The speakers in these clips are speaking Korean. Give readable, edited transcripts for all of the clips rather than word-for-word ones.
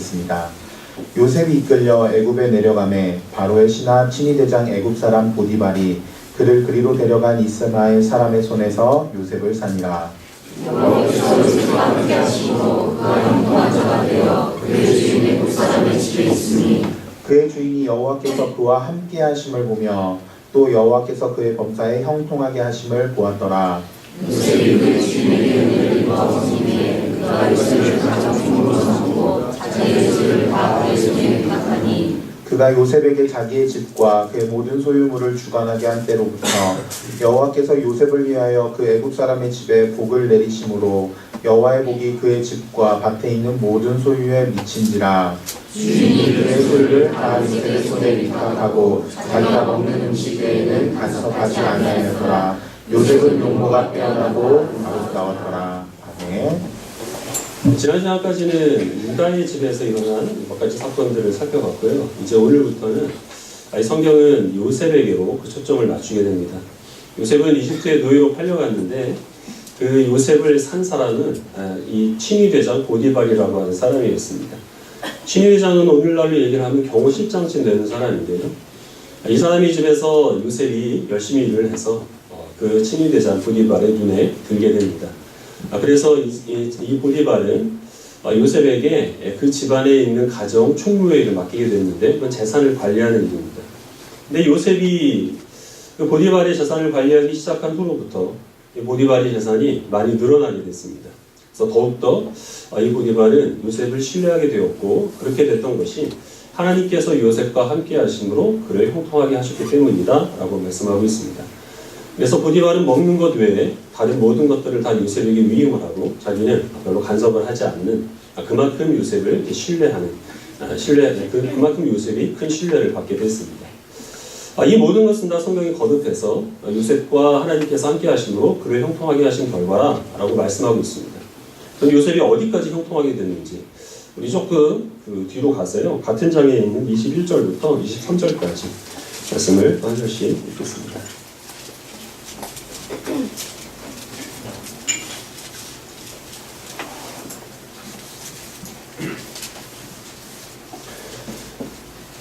있습니다. 요셉이 이끌려 애굽에 내려가매 바로의 신하 친위대장 애굽 사람 보디발이 그를 그리로 데려간 이스마엘 사람의 손에서 요셉을 산이라. 여호와께서 요셉과 함께 하시고 그가 형통한 자가 되어 그의 주인 애굽 사람의 집에 있으니 그의 주인이 여호와께서 그와 함께 하심을 보며 또 여호와께서 그의 범사에 형통하게 하심을 보았더라. 요셉이 그의 주인에게 은혜를 입어보니 그가 요셉을 가장 중으로 삼고 자기의 집을 다 그의 손에 부탁하니 그가 요셉에게 자기의 집과 그의 모든 소유물을 주관하게 한 때로부터 여호와께서 요셉을 위하여 그 애굽 사람의 집에 복을 내리심으로 여호와의 복이 그의 집과 밭에 있는 모든 소유에 미친지라. 주인이 그의 소유를 다 요셉의 손에 위탁하고 자기가 먹는 음식 외에는 간섭하지 아니하였더라. 요셉은 용모가 빼어나고 아름다웠더라. 아멘. 지난 시간까지는 유다의 집에서 일어난 몇 가지 사건들을 살펴봤고요. 이제 오늘부터는 성경은 요셉에게로 그 초점을 맞추게 됩니다. 요셉은 이집트의 노예로 팔려갔는데 그 요셉을 산 사람은 이 친위대장 보디발이라고 하는 사람이었습니다. 친위대장은 오늘날로 얘기를 하면 경호 실장쯤 되는 사람인데요. 이 사람이 집에서 요셉이 열심히 일을 해서 그 친위대장 보디발의 눈에 들게 됩니다. 그래서 이 보디발은 요셉에게 그 집안에 있는 가정 총무의 일을 맡기게 됐는데 그건 재산을 관리하는 일입니다. 근데 요셉이 그 보디발의 재산을 관리하기 시작한 후로부터 이 보디발의 재산이 많이 늘어나게 됐습니다. 그래서 더욱더 이 보디발은 요셉을 신뢰하게 되었고 그렇게 됐던 것이 하나님께서 요셉과 함께 하심으로 그를 형통하게 하셨기 때문이다 라고 말씀하고 있습니다. 그래서 보디발은 먹는 것 외에 다른 모든 것들을 다 요셉에게 위임을 하고 자기는 별로 간섭을 하지 않는 그만큼 요셉을 신뢰하는 그만큼 요셉이 큰 신뢰를 받게 됐습니다. 이 모든 것은 다 성경이 거듭해서 요셉과 하나님께서 함께 하심으로 그를 형통하게 하신 결과라고 말씀하고 있습니다. 그럼 요셉이 어디까지 형통하게 됐는지 우리 조금 그 뒤로 가서요. 같은 장에 있는 21절부터 23절까지 말씀을 한 절씩 읽겠습니다.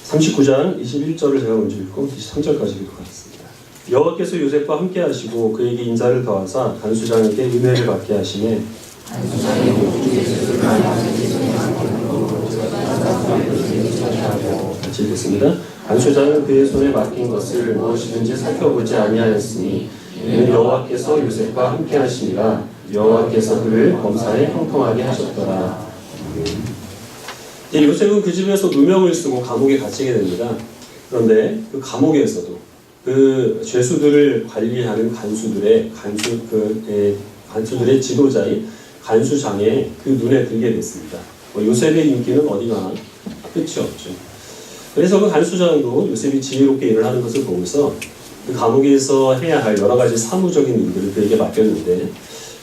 39장 21절을 제가 먼저 읽고 23절까지 읽어가겠습니다. 여호와께서 요셉과 함께 하시고 그에게 인자를 더하사 간수장에게 은혜를 받게 하시매 같이 읽겠습니다. 간수장은 그의 손에 맡긴 것을 무엇이든지 살펴보지 아니하였으니 이는 여호와께서 요셉과 함께 하시니라. 여호와께서 그를 범사에 형통하게 하셨더라. 요셉은 그 집에서 누명을 쓰고 감옥에 갇히게 됩니다. 그런데 그 감옥에서도 그 죄수들을 관리하는 간수들의 지도자인 간수장의 그 눈에 들게 됐습니다. 요셉의 인기는 어디 가나 끝이 없죠. 그래서 그 간수장도 요셉이 지혜롭게 일을 하는 것을 보면서 그 감옥에서 해야 할 여러 가지 사무적인 일들을 그에게 맡겼는데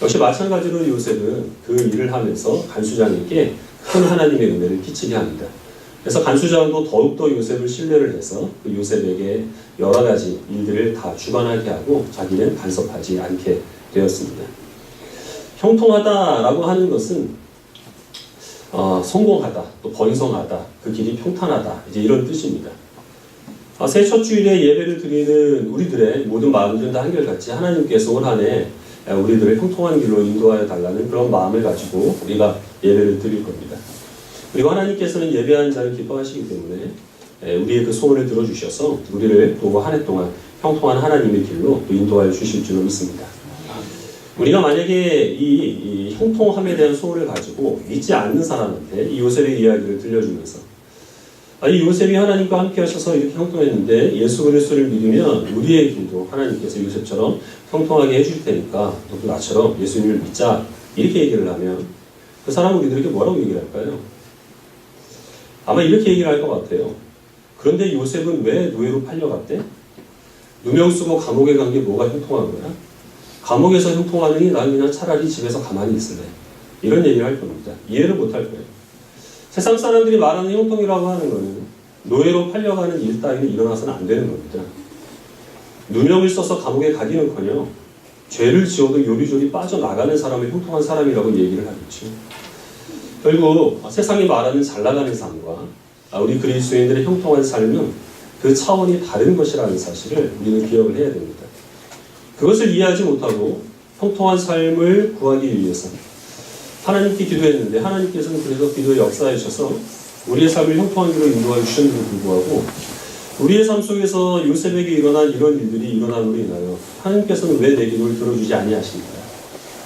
역시 마찬가지로 요셉은 그 일을 하면서 간수장에게 큰 하나님의 은혜를 끼치게 합니다. 그래서 간수장도 더욱더 요셉을 신뢰를 해서 그 요셉에게 여러 가지 일들을 다 주관하게 하고 자기는 간섭하지 않게 되었습니다. 형통하다라고 하는 것은 성공하다, 또 번성하다, 그 길이 평탄하다 이제 이런 뜻입니다. 새 첫 주일에 예배를 드리는 우리들의 모든 마음들은 다 한결같이 하나님께서 올 한 해 우리들을 형통한 길로 인도하여 달라는 그런 마음을 가지고 우리가 예배를 드릴 겁니다. 그리고 하나님께서는 예배하는 자를 기뻐하시기 때문에 우리의 그 소원을 들어주셔서 우리를 또 한 해 동안 형통한 하나님의 길로 또 인도하여 주실 줄로 믿습니다. 우리가 만약에 이 형통함에 대한 소원을 가지고 믿지 않는 사람한테 이 요셉의 이야기를 들려주면서 이 요셉이 하나님과 함께 하셔서 이렇게 형통했는데 예수 그리스도를 믿으면 우리의 길도 하나님께서 요셉처럼 형통하게 해줄 테니까 너도 나처럼 예수님을 믿자 이렇게 얘기를 하면 그 사람은 우리들에게 뭐라고 얘기를 할까요? 아마 이렇게 얘기를 할 것 같아요. 그런데 요셉은 왜 노예로 팔려갔대? 누명 쓰고 감옥에 간 게 뭐가 형통한 거야? 감옥에서 형통하느니 난 그냥 차라리 집에서 가만히 있을래. 이런 얘기를 할 겁니다. 이해를 못 할 거예요. 세상 사람들이 말하는 형통이라고 하는 거는 노예로 팔려가는 일 따위는 일어나서는 안 되는 겁니다. 누명을 써서 감옥에 가기는커녕 죄를 지어도 요리조리 빠져나가는 사람을 형통한 사람이라고 얘기를 하겠죠. 결국 세상이 말하는 잘 나가는 삶과 우리 그리스도인들의 형통한 삶은 그 차원이 다른 것이라는 사실을 우리는 기억을 해야 됩니다. 그것을 이해하지 못하고 형통한 삶을 구하기 위해서 하나님께 기도했는데 하나님께서는 그래서 기도의 역사에 주셔서 우리의 삶을 형통한 길로 인도하여 주셨는데도 불구하고 우리의 삶 속에서 요셉에게 일어난 이런 일들이 일어남으로 인하여 하나님께서는 왜 내 기도를 들어주지 아니하십니까?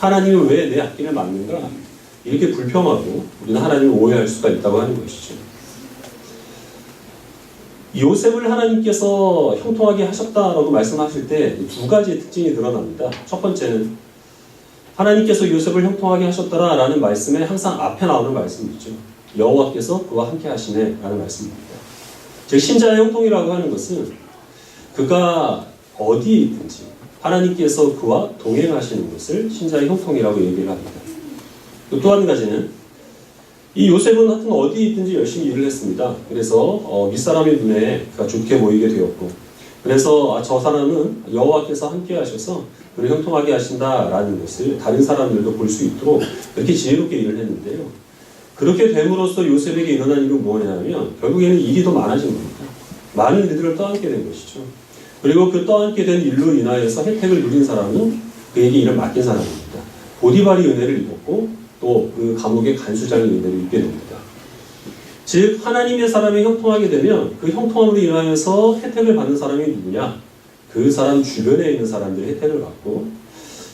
하나님은 왜 내 앞길을 막는가? 이렇게 불평하고 우리는 하나님을 오해할 수가 있다고 하는 것이죠. 요셉을 하나님께서 형통하게 하셨다라고 말씀하실 때 두 가지의 특징이 드러납니다. 첫 번째는 하나님께서 요셉을 형통하게 하셨다라는 말씀에 항상 앞에 나오는 말씀이 있죠. 여호와께서 그와 함께 하시네 라는 말씀입니다. 즉 신자의 형통이라고 하는 것은 그가 어디에 있든지 하나님께서 그와 동행하시는 것을 신자의 형통이라고 얘기를 합니다. 또 한 가지는 이 요셉은 하여튼 어디에 있든지 열심히 일을 했습니다. 그래서 윗사람의 눈에 그가 좋게 보이게 되었고 그래서 저 사람은 여호와께서 함께 하셔서 그를 형통하게 하신다라는 것을 다른 사람들도 볼 수 있도록 그렇게 지혜롭게 일을 했는데요. 그렇게 됨으로써 요셉에게 일어난 일은 뭐냐면 결국에는 일이 더 많아진 겁니다. 많은 일들을 떠안게 된 것이죠. 그리고 그 떠안게 된 일로 인하여서 혜택을 누린 사람은 그에게 일을 맡긴 사람입니다. 보디발이 은혜를 입었고 또 그 감옥의 간수장이 은혜를 입게 됩니다. 즉 하나님의 사람이 형통하게 되면 그 형통함으로 인하여서 혜택을 받는 사람이 누구냐? 그 사람 주변에 있는 사람들이 혜택을 받고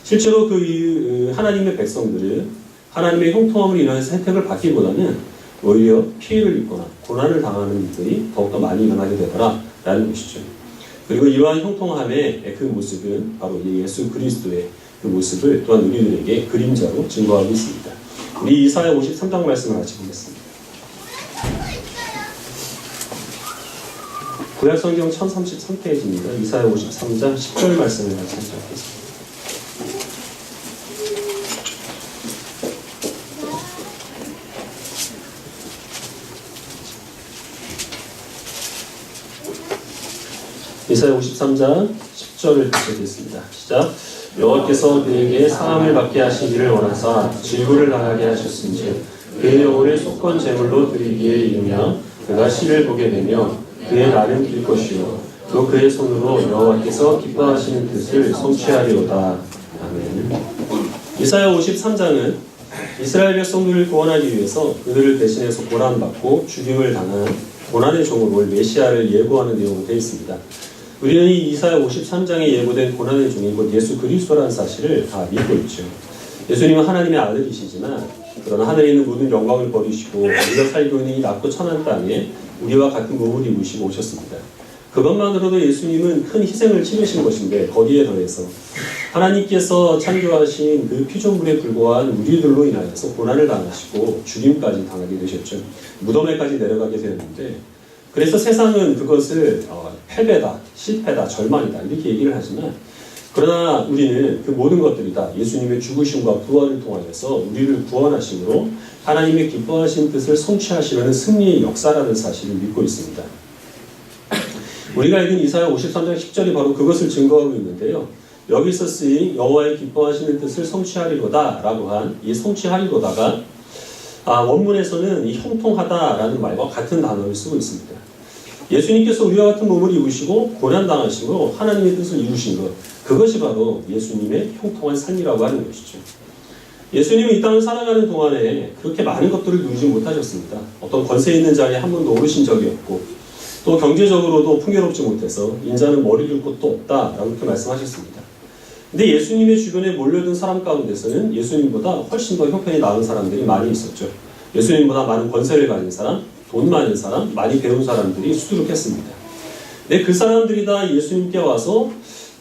실제로 그 하나님의 백성들은 하나님의 형통함으로 인하여서 혜택을 받기보다는 오히려 피해를 입거나 고난을 당하는 일들이 더욱더 많이 일어나게 되더라라는 것이죠. 그리고 이러한 형통함의 그 모습은 바로 예수 그리스도의 그 모습을 또한 우리들에게 그림자로 증거하고 있습니다. 우리 이사야 53장 말씀을 같이 보겠습니다. 구약성경 1033페이지입니다. 이사야 53장 10절 말씀을 같이 읽겠습니다. 이사야 53장 10절을 읽겠습니다. 시작. 여호와께서 그에게 사함을 받게 하시기를 원하사 질고를 당하게 하셨은즉 그의 영혼을 속건 제물로 드리기에 이르며 그가 시를 보게 되며 그의 날은 길 것이요 또 그의 손으로 여호와께서 기뻐하시는 뜻을 성취하리로다. 아멘. 이사야 53장은 이스라엘 백성들을 구원하기 위해서 그들을 대신해서 고난받고 죽임을 당한 고난의 종으로 올 메시아를 예고하는 내용으로 되어 있습니다. 우리는 이 이사야 53장에 예고된 고난의 종이 곧 예수 그리스도라는 사실을 다 믿고 있죠. 예수님은 하나님의 아들이시지만 그러나 하늘에 있는 모든 영광을 버리시고 우리가 살고 있는 이 낮고 천한 땅에 우리와 같은 몸을 입으시고 오셨습니다. 그것만으로도 예수님은 큰 희생을 치르신 것인데 거기에 더해서 하나님께서 창조하신 그 피조물에 불과한 우리들로 인하여서 고난을 당하시고 죽임까지 당하게 되셨죠. 무덤에까지 내려가게 되었는데 그래서 세상은 그것을 패배다, 실패다, 절망이다 이렇게 얘기를 하지만 그러나 우리는 그 모든 것들이 다 예수님의 죽으심과 부활을 통하여서 우리를 구원하심으로 하나님의 기뻐하신 뜻을 성취하시려는 승리의 역사라는 사실을 믿고 있습니다. 우리가 읽은 이사야 53장 10절이 바로 그것을 증거하고 있는데요. 여기서 쓰인 여호와의 기뻐하시는 뜻을 성취하리로다 라고 한 이 성취하리로다가 원문에서는 이 형통하다라는 말과 같은 단어를 쓰고 있습니다. 예수님께서 우리와 같은 몸을 입으시고 고난당하심으로 하나님의 뜻을 이루신 것, 그것이 바로 예수님의 형통한 삶이라고 하는 것이죠. 예수님은 이 땅을 살아가는 동안에 그렇게 많은 것들을 누리지 못하셨습니다. 어떤 권세 있는 자리에 한 번도 오르신 적이 없고 또 경제적으로도 풍요롭지 못해서 인자는 머리 줄 곳도 없다라고 그렇게 말씀하셨습니다. 근데 예수님의 주변에 몰려든 사람 가운데서는 예수님보다 훨씬 더 형편이 나은 사람들이 많이 있었죠. 예수님보다 많은 권세를 가진 사람, 돈 많은 사람, 많이 배운 사람들이 수두룩했습니다. 근데 그 사람들이 다 예수님께 와서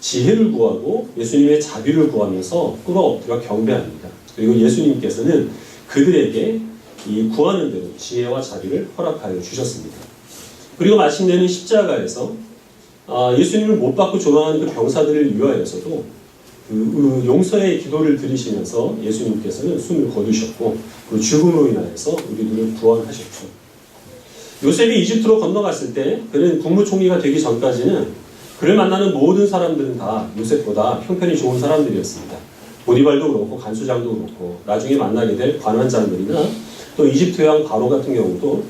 지혜를 구하고 예수님의 자비를 구하면서 끌어엎드려 경배합니다. 그리고 예수님께서는 그들에게 이 구하는 대로 지혜와 자비를 허락하여 주셨습니다. 그리고 마침내는 십자가에서 예수님을 못 받고 조롱하는 그 병사들을 위하여서도 그 용서의 기도를 드리시면서 예수님께서는 숨을 거두셨고 그 죽음으로 인하여서 우리들을 구원하셨죠. 요셉이 이집트로 건너갔을 때 그는 국무총리가 되기 전까지는 그를 만나는 모든 사람들은 다 요셉보다 형편이 좋은 사람들이었습니다. 보디발도 그렇고 간수장도 그렇고 나중에 만나게 될 관원장들이나 또 이집트 왕 바로 같은 경우도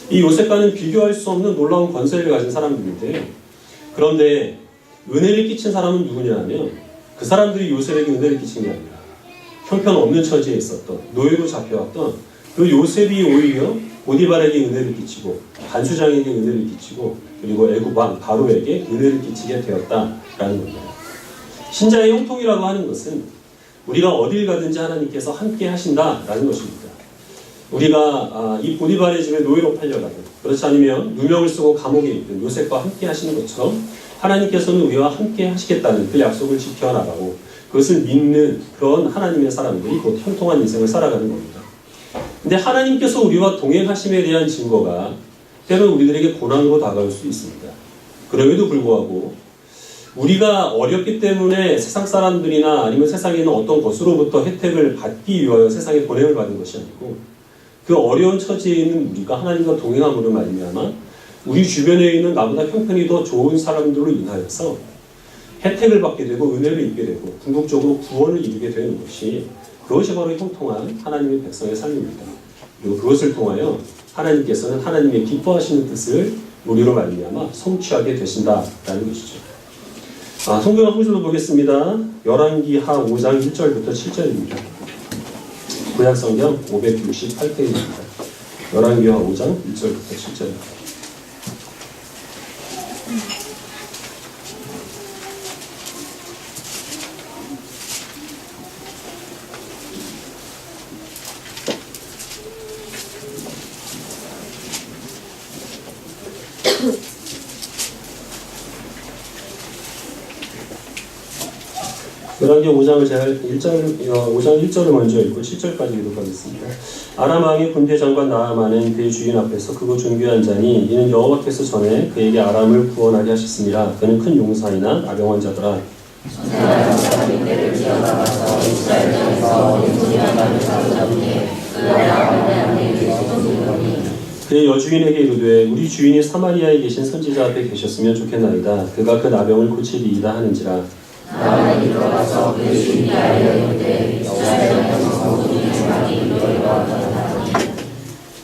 이 요셉과는 비교할 수 없는 놀라운 권세를 가진 사람들인데요. 그런데 은혜를 끼친 사람은 누구냐 하면 그 사람들이 요셉에게 은혜를 끼친 게 아니라 형편없는 처지에 있었던 노예로 잡혀왔던 그 요셉이 오히려 보디발에게 은혜를 끼치고 간수장에게 은혜를 끼치고 그리고 애굽 왕 바로에게 은혜를 끼치게 되었다라는 겁니다. 신자의 형통이라고 하는 것은 우리가 어딜 가든지 하나님께서 함께 하신다라는 것입니다. 우리가 이 보디발의 집에 노예로 팔려가든 그렇지 않으면 누명을 쓰고 감옥에 있든 요셉과 함께 하시는 것처럼 하나님께서는 우리와 함께 하시겠다는 그 약속을 지켜나가고 그것을 믿는 그런 하나님의 사람들이 곧 형통한 인생을 살아가는 겁니다. 근데 하나님께서 우리와 동행하심에 대한 증거가 때로는 우리들에게 고난으로 다가올 수 있습니다. 그럼에도 불구하고 우리가 어렵기 때문에 세상 사람들이나 아니면 세상에 있는 어떤 것으로부터 혜택을 받기 위하여 세상에 보냄을 받은 것이 아니고 그 어려운 처지에 있는 우리가 하나님과 동행함으로 말미암아 우리 주변에 있는 나보다 형편이 더 좋은 사람들로 인하여서 혜택을 받게 되고 은혜를 입게 되고 궁극적으로 구원을 이루게 되는 것이 그것이 바로 형통한 하나님의 백성의 삶입니다. 그리고 그것을 통하여 하나님께서는 하나님의 기뻐하시는 뜻을 우리로 말미암아 성취하게 되신다라는 것이죠. 성경 한 구절로 보겠습니다. 열왕기하 5장 1절부터 7절입니다. 구약성경 568페이지입니다. 열왕기하 5장 1절부터 7절입니다. 열왕기 5장을 제가 5장 1절을 먼저 읽고 7절까지 읽어가겠습니다. 아람 왕의 군대 장관 나아만은 그의 주인 앞에서 크고 존귀한 자니 이는 여호와께서 전에 그에게 아람을 구원하게 하셨습니다. 그는 큰 용사이나 나병한 자더라. 그의 여주인에게 이르되 우리 주인이 사마리아에 계신 선지자 앞에 계셨으면 좋겠나이다. 그가 그 나병을 고치리이다 하는지라. 나만이 들어가서 그 주인이 알려이르되 이스라엘 모든 사람이 이르되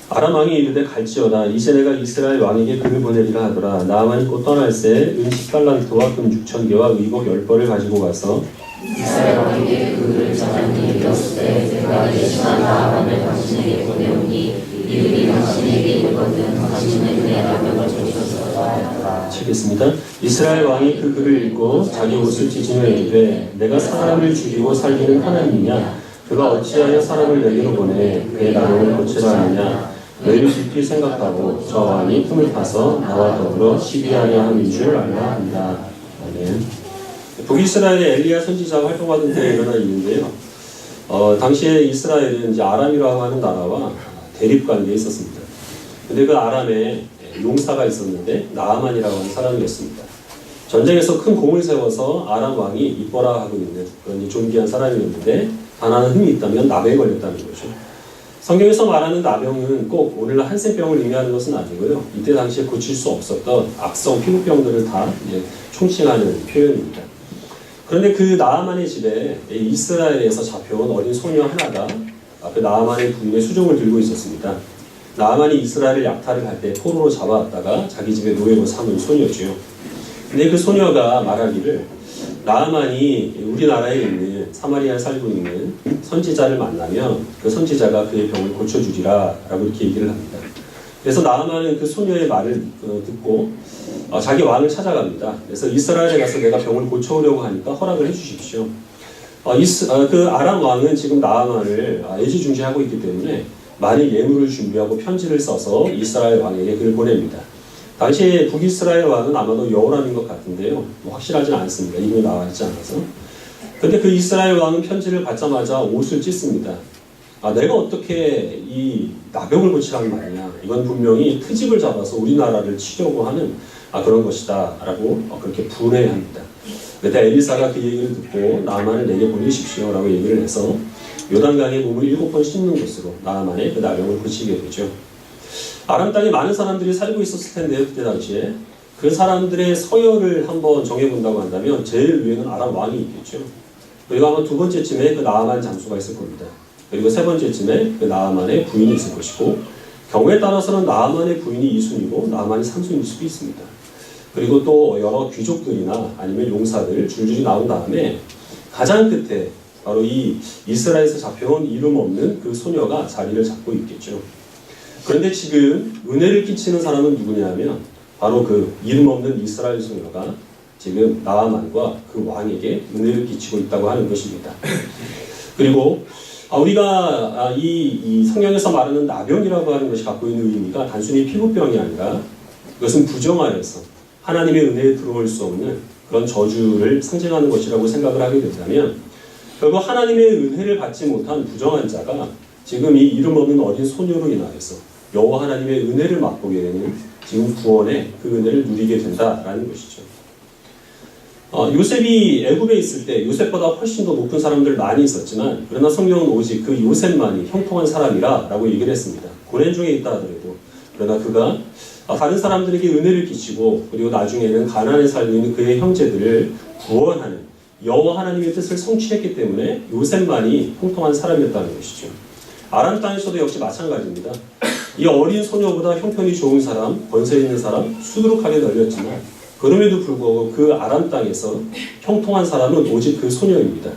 아람 왕이 이르되 갈지어다. 이제 내가 이스라엘 왕에게 그를 보내리라 하더라. 나아만이 곧 떠날새 은 10달란트와 금 6,000개와 의복 10벌을 가지고 가서 이스라엘 왕에게 그를 전하니 이르렀을 때 내가 예신한 나아만을 당신에게 보내오니 이들이 당신에게 이르거든 당신은 그의 나병을 고치소서 하였더라. 치겠습니다. 이스라엘 왕이 그 글을 읽고 자기 옷을 찢으며 이르되 내가 사람을 죽이고 살리는 하나님이냐? 그가 어찌하여 사람을 내게로 보내 그의 나병을 고치라 하느냐? 너희를 깊이 생각하고 저 왕이 품을 타서 나와 더불어 시비하려 함인 줄 알라 합니다. 아멘. 북이스라엘의 엘리야 선지자가 활동하던 때에 일어난 일인데요. 당시에 이스라엘은 이제 아람이라고 하는 나라와 대립 관계에 있었습니다. 근데 그 아람에 용사가 있었는데 나아만이라고 하는 사람이었습니다. 전쟁에서 큰 공을 세워서 아람 왕이 이뻐라 하고 있는 그런 존귀한 사람이었는데 단 하나 흠이 있다면 나병에 걸렸다는 거죠. 성경에서 말하는 나병은 꼭 오늘날 한센병을 의미하는 것은 아니고요. 이때 당시에 고칠 수 없었던 악성 피부병들을 다 총칭하는 표현입니다. 그런데 그 나아만의 집에 이스라엘에서 잡혀온 어린 소녀 하나가 그 나아만의 부인의 수종을 들고 있었습니다. 나아만이 이스라엘을 약탈을 할 때 포로로 잡아왔다가 자기 집에 노예로 삼은 소녀죠. 근데 그 소녀가 말하기를 나아만이 우리나라에 있는 사마리아에 살고 있는 선지자를 만나면 그 선지자가 그의 병을 고쳐주리라 라고 이렇게 얘기를 합니다. 그래서 나아만은 그 소녀의 말을 듣고 자기 왕을 찾아갑니다. 그래서 이스라엘에 가서 내가 병을 고쳐오려고 하니까 허락을 해주십시오. 그 아람 왕은 지금 나아만을 애지중지하고 있기 때문에 많은 예물을 준비하고 편지를 써서 이스라엘 왕에게 그를 보냅니다. 당시에 북이스라엘 왕은 아마도 여호람인 것 같은데요. 확실하지는 않습니다. 이름이 나와 있지 않아서. 근데 그 이스라엘 왕은 편지를 받자마자 옷을 찢습니다. 내가 어떻게 이 나병을 고치라는 말이냐. 이건 분명히 트집을 잡아서 우리나라를 치려고 하는 그런 것이다 라고 그렇게 분해합니다. 그때 엘리사가 그 얘기를 듣고 나아만을 내게 보내십시오 라고 얘기를 해서 요단강에 몸을 7번 씻는 것으로 나아만의 그 나병을 고치게 되죠. 아람 땅에 많은 사람들이 살고 있었을 텐데요. 그때 당시에 그 사람들의 서열을 한번 정해본다고 한다면 제일 위에는 아람 왕이 있겠죠. 그리고 아마 두 번째쯤에 그 나아만 장수가 있을 겁니다. 그리고 세 번째쯤에 그 나아만의 부인이 있을 것이고, 경우에 따라서는 나아만의 부인이 2순위고 나아만이 3순위일 수도 있습니다. 그리고 또 여러 귀족들이나 아니면 용사들 줄줄이 나온 다음에 가장 끝에 바로 이 이스라엘에서 잡혀온 이름 없는 그 소녀가 자리를 잡고 있겠죠. 그런데 지금 은혜를 끼치는 사람은 누구냐면 바로 그 이름 없는 이스라엘 소녀가 지금 나아만과 그 왕에게 은혜를 끼치고 있다고 하는 것입니다. 그리고 우리가 이 성경에서 말하는 나병이라고 하는 것이 갖고 있는 의미가 단순히 피부병이 아니라 그것은 부정하여서 하나님의 은혜에 들어올 수 없는 그런 저주를 상징하는 것이라고 생각을 하게 된다면, 결국 하나님의 은혜를 받지 못한 부정한 자가 지금 이 이름 없는 어린 소녀로 인하여서 여호와 하나님의 은혜를 맛보게 되는 지금 구원의 그 은혜를 누리게 된다라는 것이죠. 요셉이 애굽에 있을 때 요셉보다 훨씬 더 높은 사람들 많이 있었지만, 그러나 성경은 오직 그 요셉만이 형통한 사람이라 라고 얘기를 했습니다. 고난 중에 있다 하더라도. 그러나 그가 다른 사람들에게 은혜를 끼치고, 그리고 나중에는 가난에 살고 있는 그의 형제들을 구원하는 여호와 하나님의 뜻을 성취했기 때문에 요셉만이 형통한 사람이었다는 것이죠. 아람 땅에서도 역시 마찬가지입니다. 이 어린 소녀보다 형편이 좋은 사람, 권세 있는 사람 수두룩하게 널렸지만, 그럼에도 불구하고 그 아람 땅에서 형통한 사람은 오직 그 소녀입니다.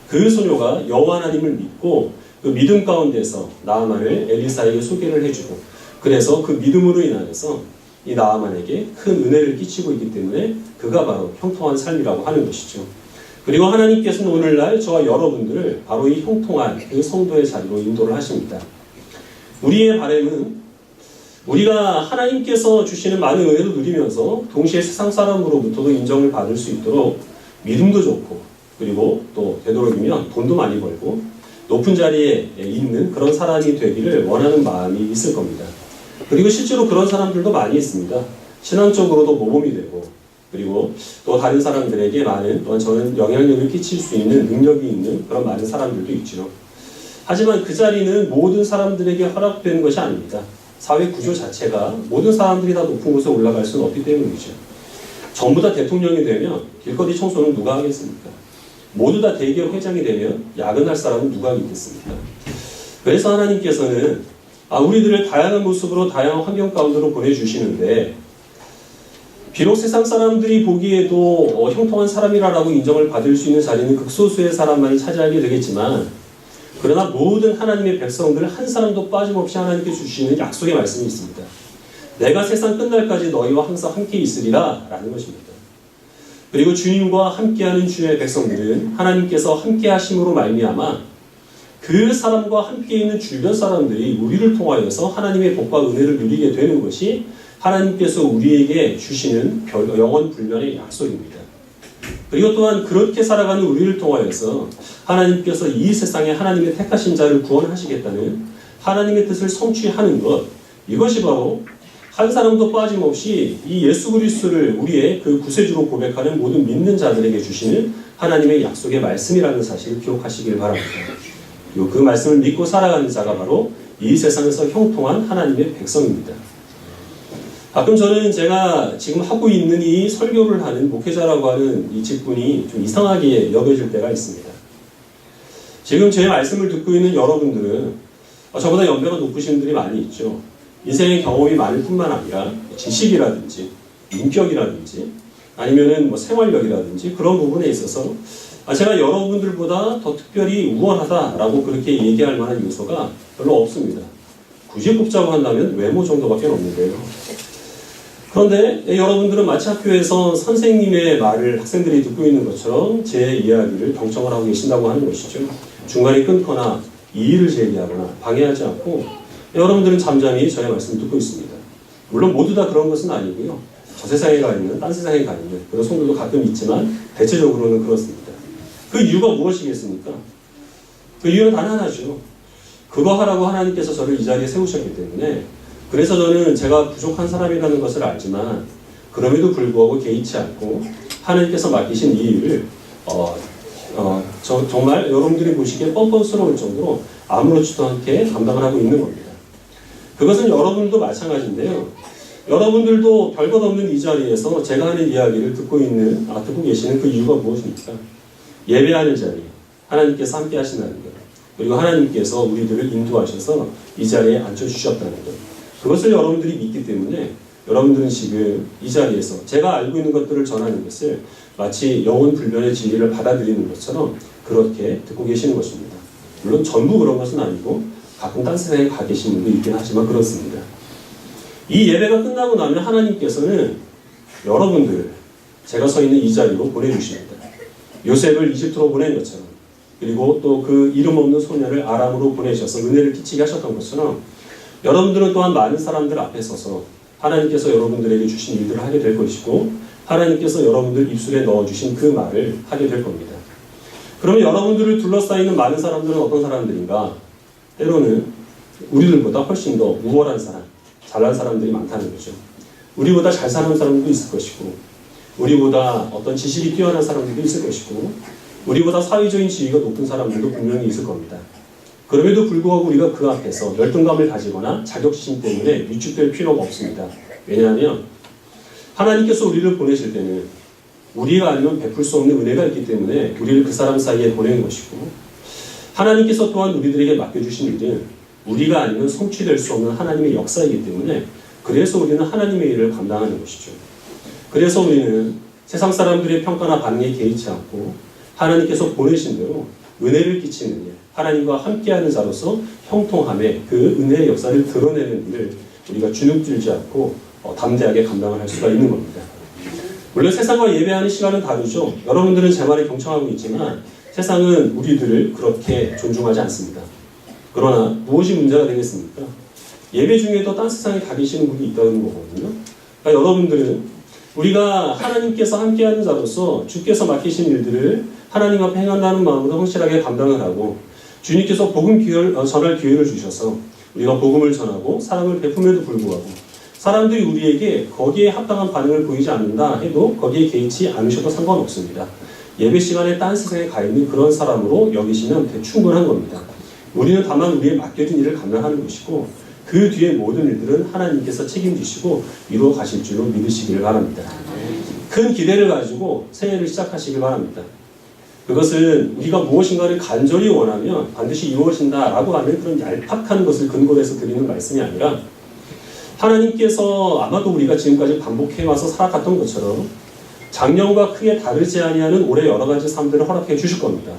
그 소녀가 여호와 하나님을 믿고 그 믿음 가운데서 나아만을 엘리사에게 소개를 해주고, 그래서 그 믿음으로 인하여서 이 나아만에게 큰 은혜를 끼치고 있기 때문에 그가 바로 형통한 삶이라고 하는 것이죠. 그리고 하나님께서는 오늘날 저와 여러분들을 바로 이 형통한 그 성도의 자리로 인도를 하십니다. 우리의 바람은 우리가 하나님께서 주시는 많은 은혜도 누리면서 동시에 세상 사람으로부터도 인정을 받을 수 있도록 믿음도 좋고, 그리고 또 되도록이면 돈도 많이 벌고 높은 자리에 있는 그런 사람이 되기를 원하는 마음이 있을 겁니다. 그리고 실제로 그런 사람들도 많이 있습니다. 신앙적으로도 모범이 되고, 그리고 또 다른 사람들에게 많은, 또한 저는 영향력을 끼칠 수 있는 능력이 있는 그런 많은 사람들도 있죠. 하지만 그 자리는 모든 사람들에게 허락되는 것이 아닙니다. 사회 구조 자체가 모든 사람들이 다 높은 곳에 올라갈 수는 없기 때문이죠. 전부 다 대통령이 되면 길거리 청소는 누가 하겠습니까? 모두 다 대기업 회장이 되면 야근할 사람은 누가 있겠습니까? 그래서 하나님께서는 우리들을 다양한 모습으로 다양한 환경 가운데로 보내주시는데, 비록 세상 사람들이 보기에도 형통한 사람이라고 인정을 받을 수 있는 자리는 극소수의 사람만이 차지하게 되겠지만, 그러나 모든 하나님의 백성들 한 사람도 빠짐없이 하나님께 주시는 약속의 말씀이 있습니다. 내가 세상 끝날까지 너희와 항상 함께 있으리라 라는 것입니다. 그리고 주님과 함께하는 주의 백성들은 하나님께서 함께 하심으로 말미암아 그 사람과 함께 있는 주변 사람들이 우리를 통하여서 하나님의 복과 은혜를 누리게 되는 것이 하나님께서 우리에게 주시는 영원 불면의 약속입니다. 그리고 또한 그렇게 살아가는 우리를 통하여서 하나님께서 이 세상에 하나님의 택하신 자를 구원하시겠다는 하나님의 뜻을 성취하는 것, 이것이 바로 한 사람도 빠짐없이 이 예수 그리스도를 우리의 그 구세주로 고백하는 모든 믿는 자들에게 주시는 하나님의 약속의 말씀이라는 사실을 기억하시길 바랍니다. 그리고 그 말씀을 믿고 살아가는 자가 바로 이 세상에서 형통한 하나님의 백성입니다. 가끔 저는 제가 지금 하고 있는 이 설교를 하는 목회자라고 하는 이 직분이 좀 이상하게 여겨질 때가 있습니다. 지금 제 말씀을 듣고 있는 여러분들은 저보다 연배가 높으신 분들이 많이 있죠. 인생의 경험이 많을 뿐만 아니라 지식이라든지 인격이라든지 아니면은 생활력이라든지 그런 부분에 있어서 제가 여러분들보다 더 특별히 우월하다라고 그렇게 얘기할 만한 요소가 별로 없습니다. 굳이 꼽자고 한다면 외모 정도밖에 없는데요. 그런데 여러분들은 마치 학교에서 선생님의 말을 학생들이 듣고 있는 것처럼 제 이야기를 경청을 하고 계신다고 하는 것이죠. 중간에 끊거나 이의를 제기하거나 방해하지 않고 여러분들은 잠잠히 저의 말씀을 듣고 있습니다. 물론 모두 다 그런 것은 아니고요. 저 세상에 가 있는, 딴 세상에 가 있는 그런 성도도 가끔 있지만 대체적으로는 그렇습니다. 그 이유가 무엇이겠습니까? 그 이유는 단 하나죠. 그거 하라고 하나님께서 저를 이 자리에 세우셨기 때문에, 그래서 저는 제가 부족한 사람이라는 것을 알지만 그럼에도 불구하고 개의치 않고 하나님께서 맡기신 이 일을 정말 여러분들이 보시기에 뻔뻔스러울 정도로 아무렇지도 않게 감당을 하고 있는 겁니다. 그것은 여러분도 마찬가지인데요. 여러분들도 별것 없는 이 자리에서 제가 하는 이야기를 듣고 계시는 그 이유가 무엇입니까? 예배하는 자리, 하나님께서 함께 하신다는 것. 그리고 하나님께서 우리들을 인도하셔서 이 자리에 앉혀주셨다는 것. 그것을 여러분들이 믿기 때문에 여러분들은 지금 이 자리에서 제가 알고 있는 것들을 전하는 것을 마치 영혼 불변의 진리를 받아들이는 것처럼 그렇게 듣고 계시는 것입니다. 물론 전부 그런 것은 아니고 가끔 딴 세상에 가 계신 분도 있긴 하지만 그렇습니다. 이 예배가 끝나고 나면 하나님께서는 여러분들 제가 서 있는 이 자리로 보내주십니다. 요셉을 이집트로 보낸 것처럼, 그리고 또 그 이름 없는 소년을 아람으로 보내셔서 은혜를 끼치게 하셨던 것처럼 여러분들은 또한 많은 사람들 앞에 서서 하나님께서 여러분들에게 주신 일들을 하게 될 것이고 하나님께서 여러분들 입술에 넣어주신 그 말을 하게 될 겁니다. 그러면 여러분들을 둘러싸이는 많은 사람들은 어떤 사람들인가? 때로는 우리들보다 훨씬 더 우월한 사람, 잘난 사람들이 많다는 거죠. 우리보다 잘 사는 사람도 있을 것이고, 우리보다 어떤 지식이 뛰어난 사람들도 있을 것이고, 우리보다 사회적인 지위가 높은 사람들도 분명히 있을 겁니다. 그럼에도 불구하고 우리가 그 앞에서 열등감을 가지거나 자격지심 때문에 위축될 필요가 없습니다. 왜냐하면 하나님께서 우리를 보내실 때는 우리가 아니면 베풀 수 없는 은혜가 있기 때문에 우리를 그 사람 사이에 보내는 것이고, 하나님께서 또한 우리들에게 맡겨주신 일은 우리가 아니면 성취될 수 없는 하나님의 역사이기 때문에 그래서 우리는 하나님의 일을 감당하는 것이죠. 그래서 우리는 세상 사람들의 평가나 반응에 개의치 않고 하나님께서 보내신 대로 은혜를 끼치는 일, 하나님과 함께하는 자로서 형통함에 그 은혜의 역사를 드러내는 일을 우리가 주눅들지 않고 담대하게 감당을 할 수가 있는 겁니다. 물론 세상과 예배하는 시간은 다르죠. 여러분들은 제 말에 경청하고 있지만 세상은 우리들을 그렇게 존중하지 않습니다. 그러나 무엇이 문제가 되겠습니까? 예배 중에도 딴 세상에 가 계시는 분이 있다는 거거든요. 그러니까 여러분들은 우리가 하나님께서 함께하는 자로서 주께서 맡기신 일들을 하나님 앞에 행한다는 마음으로 확실하게 감당을 하고, 주님께서 복음 전할 기회를 주셔서 우리가 복음을 전하고 사랑을 베품에도 불구하고 사람들이 우리에게 거기에 합당한 반응을 보이지 않는다 해도 거기에 개의치 않으셔도 상관없습니다. 예배 시간에 딴 세상에 가 있는 그런 사람으로 여기시면 충분한 겁니다. 우리는 다만 우리의 맡겨진 일을 감당하는 것이고 그 뒤에 모든 일들은 하나님께서 책임지시고 이루어 가실 줄로 믿으시기를 바랍니다. 큰 기대를 가지고 새해를 시작하시길 바랍니다. 그것은 우리가 무엇인가를 간절히 원하면 반드시 이루어진다라고 하는 그런 얄팍한 것을 근거로 해서 드리는 말씀이 아니라, 하나님께서 아마도 우리가 지금까지 반복해와서 살아갔던 것처럼 작년과 크게 다르지 아니하는 올해 여러 가지 삶들을 허락해 주실 겁니다.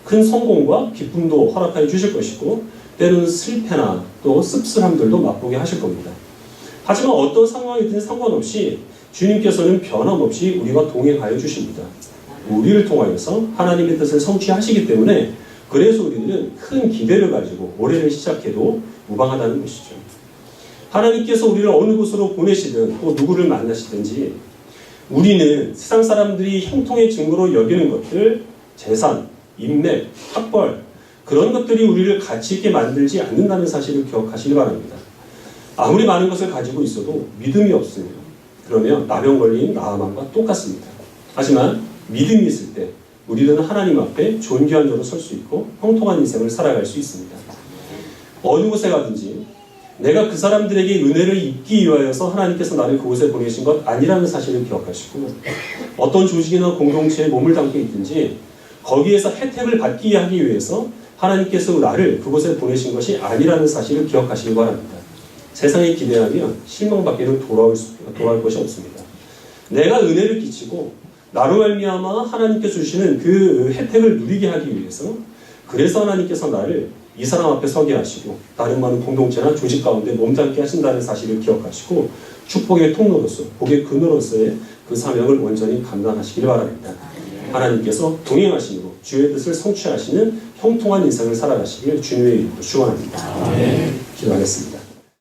큰 성공과 기쁨도 허락해 주실 것이고 때로는 실패나 또 씁쓸함들도 맛보게 하실 겁니다. 하지만 어떤 상황이든 상관없이 주님께서는 변함없이 우리와 동행하여 주십니다. 우리를 통하여서 하나님의 뜻을 성취하시기 때문에 그래서 우리는 큰 기대를 가지고 올해를 시작해도 무방하다는 것이죠. 하나님께서 우리를 어느 곳으로 보내시든 또 누구를 만나시든지 우리는 세상 사람들이 형통의 증거로 여기는 것들, 재산, 인맥, 학벌, 그런 것들이 우리를 가치 있게 만들지 않는다는 사실을 기억하시기 바랍니다. 아무리 많은 것을 가지고 있어도 믿음이 없으면 그러면 나병 걸린 나아만과 똑같습니다. 하지만 믿음이 있을 때 우리는 하나님 앞에 존귀한 자로 설 수 있고 형통한 인생을 살아갈 수 있습니다. 어느 곳에 가든지 내가 그 사람들에게 은혜를 입기 위하여서 하나님께서 나를 그곳에 보내신 것 아니라는 사실을 기억하시고, 어떤 조직이나 공동체에 몸을 담고 있든지 거기에서 혜택을 받기 하기 위해서 하나님께서 나를 그곳에 보내신 것이 아니라는 사실을 기억하시기 바랍니다. 세상에 기대하면 실망밖에는 돌아올 것이 없습니다. 내가 은혜를 끼치고 나로 말미암아 하나님께서 주시는 그 혜택을 누리게 하기 위해서, 그래서 하나님께서 나를 이 사람 앞에 서게 하시고 다른 많은 공동체나 조직 가운데 몸담게 하신다는 사실을 기억하시고 축복의 통로로서, 복의 근으로서의 그 사명을 온전히 감당하시길 바랍니다. 하나님께서 동행하심으로 주의 뜻을 성취하시는 형통한 인생을 살아가시길 주님의 이름으로 축원합니다. 기도하겠습니다.